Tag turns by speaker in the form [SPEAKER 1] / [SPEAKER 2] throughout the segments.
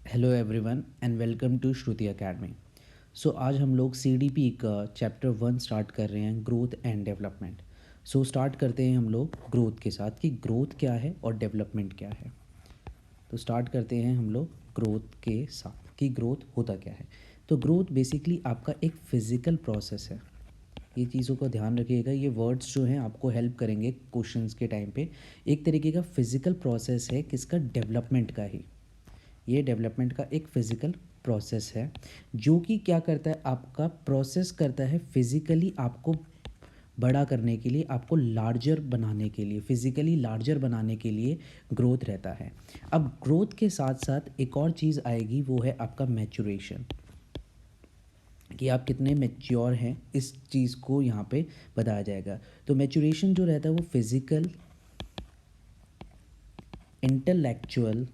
[SPEAKER 1] Hello everyone and welcome to Shruti academy. So आज हम लोग सीडीपी का चैप्टर 1 स्टार्ट कर रहे हैं, growth and development. So start करते हैं हम लोग ग्रोथ के साथ कि ग्रोथ क्या है और डेवलपमेंट क्या है। तो स्टार्ट करते हैं हम लोग ग्रोथ के साथ कि ग्रोथ होता क्या है। तो ग्रोथ बेसिकली आपका एक फिज़िकल प्रोसेस है। ये चीज़ों का ध्यान रखिएगा, ये वर्ड्स जो हैं आपको हेल्प करेंगे क्वेश्चंस के टाइम पे। एक तरीके का फिज़िकल प्रोसेस है किसका, डेवलपमेंट का ही। ये डेवलपमेंट का एक फिज़िकल प्रोसेस है जो कि क्या करता है, आपका प्रोसेस करता है फिज़िकली आपको बड़ा करने के लिए, आपको लार्जर बनाने के लिए, फिज़िकली लार्जर बनाने के लिए ग्रोथ रहता है। अब ग्रोथ के साथ साथ एक और चीज़ आएगी, वो है आपका मैच्योरेशन, कि आप कितने मैच्योर हैं, इस चीज़ को यहाँ पे बताया जाएगा। तो मैच्योरेशन जो रहता है वो physical, intellectual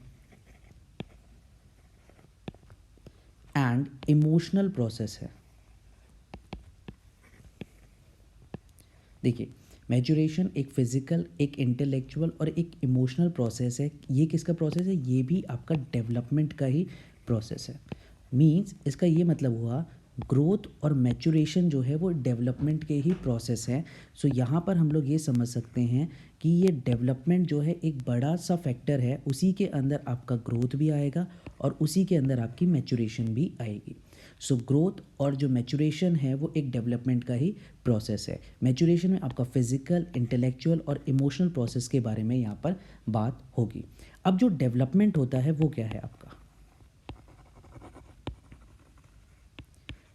[SPEAKER 1] and emotional process है। देखिए, मैच्योरेशन एक फिज़िकल, एक इंटेलेक्चुअल और एक इमोशनल प्रोसेस है। ये किसका प्रोसेस है, ये भी आपका डेवलपमेंट का ही प्रोसेस है। मींस इसका ये मतलब हुआ, ग्रोथ और मैच्योरेशन जो है वो डेवलपमेंट के ही प्रोसेस हैं। सो यहाँ पर हम लोग ये समझ सकते हैं कि ये डेवलपमेंट जो है एक बड़ा सा फैक्टर है, उसी के अंदर आपका ग्रोथ भी आएगा और उसी के अंदर आपकी मैच्योरेशन भी आएगी। सो ग्रोथ और जो मैच्योरेशन है वो एक डेवलपमेंट का ही प्रोसेस है। मैच्योरेशन में आपका फिजिकल, इंटेलेक्चुअल और इमोशनल प्रोसेस के बारे में यहाँ पर बात होगी। अब जो डेवलपमेंट होता है वो क्या है आपका,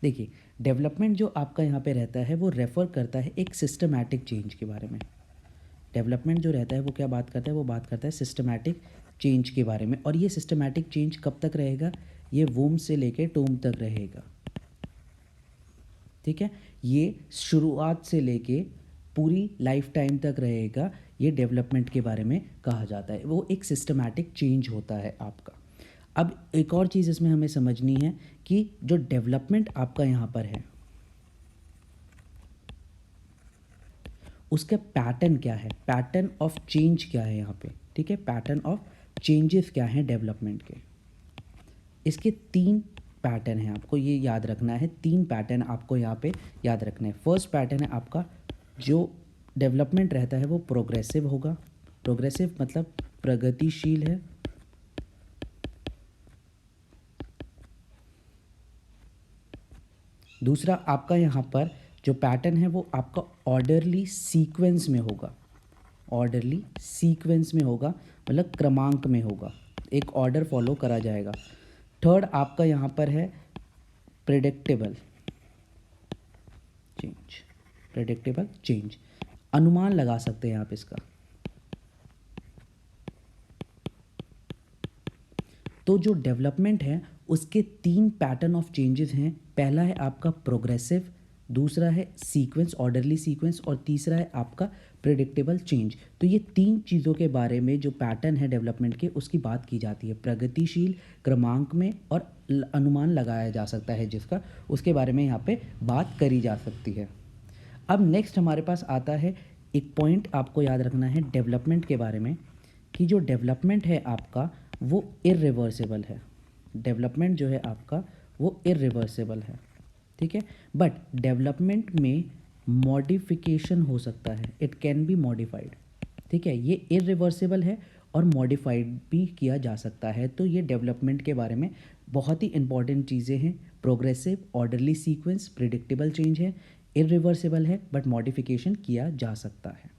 [SPEAKER 1] देखिए डेवलपमेंट जो आपका यहाँ पे रहता है वो रेफ़र करता है एक सिस्टमैटिक चेंज के बारे में। डेवलपमेंट जो रहता है वो क्या बात करता है, वो बात करता है सिस्टमैटिक चेंज के बारे में। और ये सिस्टमैटिक चेंज कब तक रहेगा, ये वूम से लेके टूम तक रहेगा। ठीक है, ये शुरुआत से लेके पूरी लाइफ टाइम तक रहेगा। ये डेवलपमेंट के बारे में कहा जाता है, वो एक सिस्टमैटिक चेंज होता है आपका। अब एक और चीज़ इसमें हमें समझनी है कि जो डेवलपमेंट आपका यहाँ पर है उसका पैटर्न क्या है, पैटर्न ऑफ चेंज क्या है यहाँ पे। ठीक है, पैटर्न ऑफ चेंजेस क्या हैं डेवलपमेंट के। इसके 3 पैटर्न हैं, आपको ये याद रखना है। 3 पैटर्न आपको यहाँ पे याद रखना है। फर्स्ट पैटर्न है आपका, जो डेवलपमेंट रहता है वो प्रोग्रेसिव होगा। प्रोग्रेसिव मतलब प्रगतिशील है। दूसरा आपका यहाँ पर जो पैटर्न है वो आपका ऑर्डरली सीक्वेंस में होगा। ऑर्डरली सीक्वेंस में होगा मतलब क्रमांक में होगा, एक ऑर्डर फॉलो करा जाएगा। थर्ड आपका यहाँ पर है प्रेडिक्टेबल चेंज। प्रेडिक्टेबल चेंज, अनुमान लगा सकते हैं आप इसका। तो जो डेवलपमेंट है उसके 3 पैटर्न ऑफ चेंजेस हैं। पहला है आपका प्रोग्रेसिव, दूसरा है सीक्वेंस, ऑर्डरली सीक्वेंस, और तीसरा है आपका प्रेडिक्टेबल चेंज। तो ये 3 चीज़ों के बारे में जो पैटर्न है डेवलपमेंट के, उसकी बात की जाती है। प्रगतिशील, क्रमांक में और अनुमान लगाया जा सकता है जिसका, उसके बारे में यहाँ पे बात करी जा सकती है। अब नेक्स्ट हमारे पास आता है एक पॉइंट आपको याद रखना है डेवलपमेंट के बारे में, कि जो डेवलपमेंट है आपका वो इरिवर्सिबल है। डेवलपमेंट जो है आपका वो इरिवर्सिबल है। ठीक है, बट डेवलपमेंट में मॉडिफिकेशन हो सकता है, इट कैन बी मॉडिफाइड। ठीक है, ये इरिवर्सिबल है और मॉडिफाइड भी किया जा सकता है। तो ये डेवलपमेंट के बारे में बहुत ही इंपॉर्टेंट चीज़ें हैं। Progressive, orderly sequence, predictable change है, इरिवर्सिबल है बट मॉडिफिकेशन किया जा सकता है।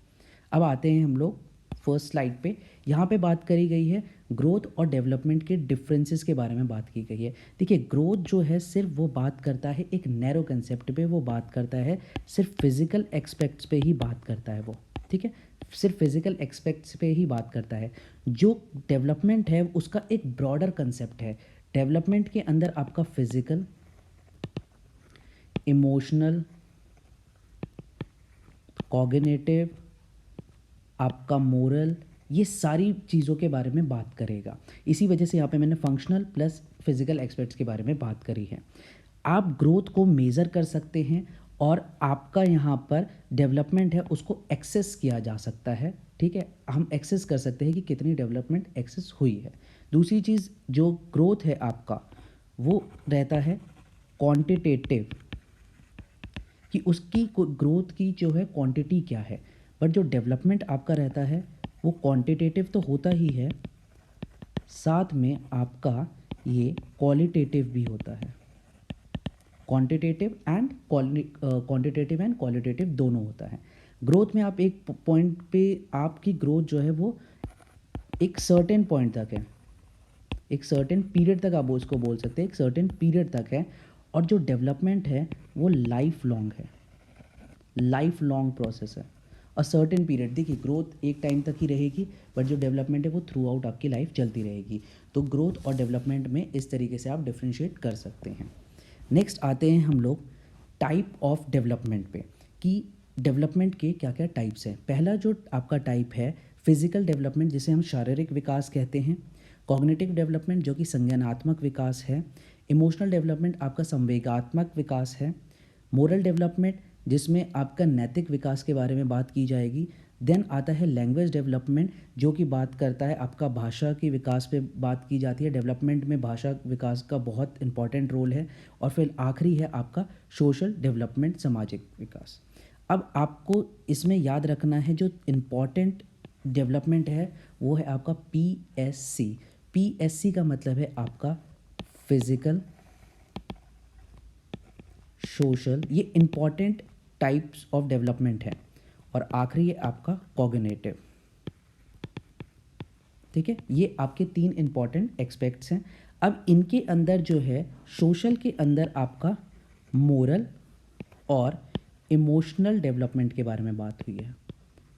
[SPEAKER 1] अब आते हैं हम लोग फर्स्ट स्लाइड पे। यहाँ पे बात करी गई है ग्रोथ और डेवलपमेंट के डिफरेंसेस के बारे में बात की गई है। देखिए, ग्रोथ जो है सिर्फ वो बात करता है एक नैरो कंसेप्ट पे, वो बात करता है सिर्फ फिजिकल एक्सपेक्ट्स पे ही बात करता है वो। ठीक है, सिर्फ फिजिकल एक्सपेक्ट्स पे ही बात करता है। जो डेवलपमेंट है उसका एक ब्रॉडर कंसेप्ट है। डेवलपमेंट के अंदर आपका फिजिकल, इमोशनल, कॉग्निटिव, आपका मोरल, ये सारी चीज़ों के बारे में बात करेगा। इसी वजह से यहाँ पे मैंने फंक्शनल प्लस फिजिकल एस्पेक्ट्स के बारे में बात करी है। आप ग्रोथ को मेज़र कर सकते हैं और आपका यहाँ पर डेवलपमेंट है उसको एक्सेस किया जा सकता है। ठीक है, हम एक्सेस कर सकते हैं कि कितनी डेवलपमेंट एक्सेस हुई है। दूसरी चीज़ जो ग्रोथ है आपका वो रहता है क्वांटिटेटिव, कि उसकी ग्रोथ की जो है क्वांटिटी क्या है, बट जो डेवलपमेंट आपका रहता है वो क्वांटिटेटिव तो होता ही है, साथ में आपका ये क्वालिटेटिव भी होता है। क्वांटिटेटिव एंड क्वालिटेटिव दोनों होता है। ग्रोथ में आप एक पॉइंट पे आपकी ग्रोथ जो है वो एक सर्टेन पॉइंट तक है, एक सर्टेन पीरियड तक आप उसको बोल सकते हैं, एक सर्टेन पीरियड तक है। और जो डेवलपमेंट है वो लाइफ लॉन्ग है, लाइफ लॉन्ग प्रोसेस है। अ सर्टेन पीरियड, देखिए ग्रोथ एक टाइम तक ही रहेगी, बट जो डेवलपमेंट है वो थ्रू आउट आपकी लाइफ चलती रहेगी। तो ग्रोथ और डेवलपमेंट में इस तरीके से आप डिफ्रेंशिएट कर सकते हैं। नेक्स्ट आते हैं हम लोग टाइप ऑफ डेवलपमेंट पे, कि डेवलपमेंट के क्या क्या टाइप्स हैं। पहला जो आपका टाइप है फिजिकल डेवलपमेंट, जिसे हम शारीरिक विकास कहते हैं। कॉग्निटिव डेवलपमेंट जो कि संज्ञानात्मक विकास है। इमोशनल डेवलपमेंट आपका संवेगात्मक विकास है। मोरल डेवलपमेंट जिसमें आपका नैतिक विकास के बारे में बात की जाएगी। देन आता है लैंग्वेज डेवलपमेंट जो कि बात करता है आपका भाषा के विकास पे बात की जाती है। डेवलपमेंट में भाषा विकास का बहुत इंपॉर्टेंट रोल है। और फिर आखिरी है आपका सोशल डेवलपमेंट, सामाजिक विकास। अब आपको इसमें याद रखना है जो इम्पॉर्टेंट डेवलपमेंट है वो है आपका PSC। PSC का मतलब है आपका फिजिकल, सोशल, ये इम्पॉर्टेंट टाइप्स ऑफ डेवलपमेंट है। और आखिरी है आपका कॉग्निटिव। ठीक है, ये आपके 3 इंपॉर्टेंट एस्पेक्ट्स हैं। अब इनके अंदर जो है सोशल के अंदर आपका मोरल और इमोशनल डेवलपमेंट के बारे में बात हुई है।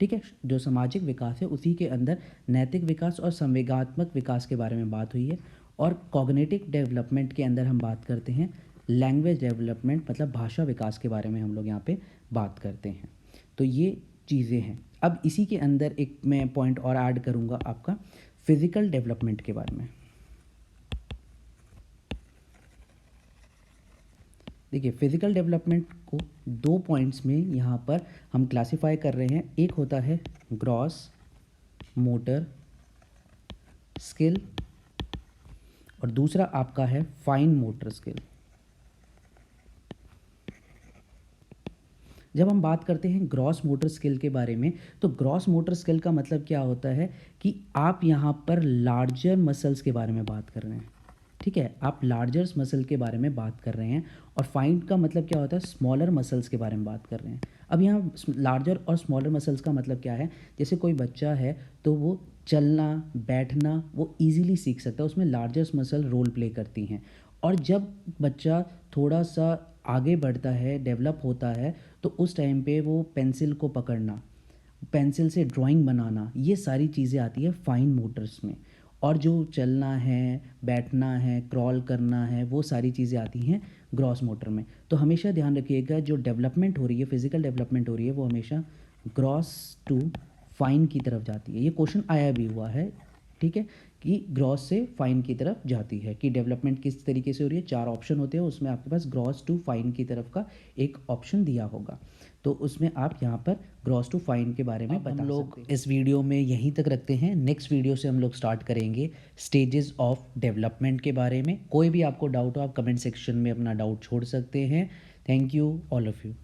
[SPEAKER 1] ठीक है, जो सामाजिक विकास है उसी के अंदर नैतिक विकास और संवेगात्मक विकास के बारे में बात हुई है। और कॉग्निटिव डेवलपमेंट के अंदर हम बात करते हैं लैंग्वेज डेवलपमेंट, मतलब भाषा विकास के बारे में हम लोग यहाँ पे बात करते हैं। तो ये चीज़ें हैं। अब इसी के अंदर एक मैं पॉइंट और ऐड करूँगा आपका फिजिकल डेवलपमेंट के बारे में। देखिए फिजिकल डेवलपमेंट को 2 पॉइंट्स में यहाँ पर हम क्लासिफाई कर रहे हैं। एक होता है ग्रॉस मोटर स्किल और दूसरा आपका है फाइन मोटर स्किल। जब हम बात करते हैं ग्रॉस मोटर स्किल के बारे में, तो ग्रॉस मोटर स्किल का मतलब क्या होता है कि आप यहाँ पर लार्जर मसल्स के बारे में बात कर रहे हैं। ठीक है, आप लार्जर मसल के बारे में बात कर रहे हैं। और फाइन का मतलब क्या होता है, स्मॉलर मसल्स के बारे में बात कर रहे हैं। अब यहाँ लार्जर और स्मॉलर मसल्स का मतलब क्या है, जैसे कोई बच्चा है तो वो चलना बैठना वो इजीली सीख सकता है, उसमें लार्जर मसल रोल प्ले करती हैं। और जब बच्चा थोड़ा सा आगे बढ़ता है, डेवलप होता है, तो उस टाइम पे वो पेंसिल को पकड़ना, पेंसिल से ड्राइंग बनाना, ये सारी चीज़ें आती है फाइन मोटर्स में। और जो चलना है, बैठना है, क्रॉल करना है, वो सारी चीज़ें आती हैं ग्रॉस मोटर में। तो हमेशा ध्यान रखिएगा जो डेवलपमेंट हो रही है, फिजिकल डेवलपमेंट हो रही है, वो हमेशा ग्रॉस टू फाइन की तरफ जाती है। ये क्वेश्चन आया भी हुआ है, ठीक है, कि ग्रॉस से फाइन की तरफ जाती है, कि डेवलपमेंट किस तरीके से हो रही है। 4 ऑप्शन होते हैं, उसमें आपके पास ग्रॉस टू फाइन की तरफ का एक ऑप्शन दिया होगा, तो उसमें आप यहाँ पर ग्रॉस टू फाइन के बारे में बता लोग सकते हैं। इस वीडियो में यहीं तक रखते हैं। नेक्स्ट वीडियो से हम लोग स्टार्ट करेंगे स्टेजेस ऑफ डेवलपमेंट के बारे में। कोई भी आपको डाउट हो आप कमेंट सेक्शन में अपना डाउट छोड़ सकते हैं। Thank you all of you.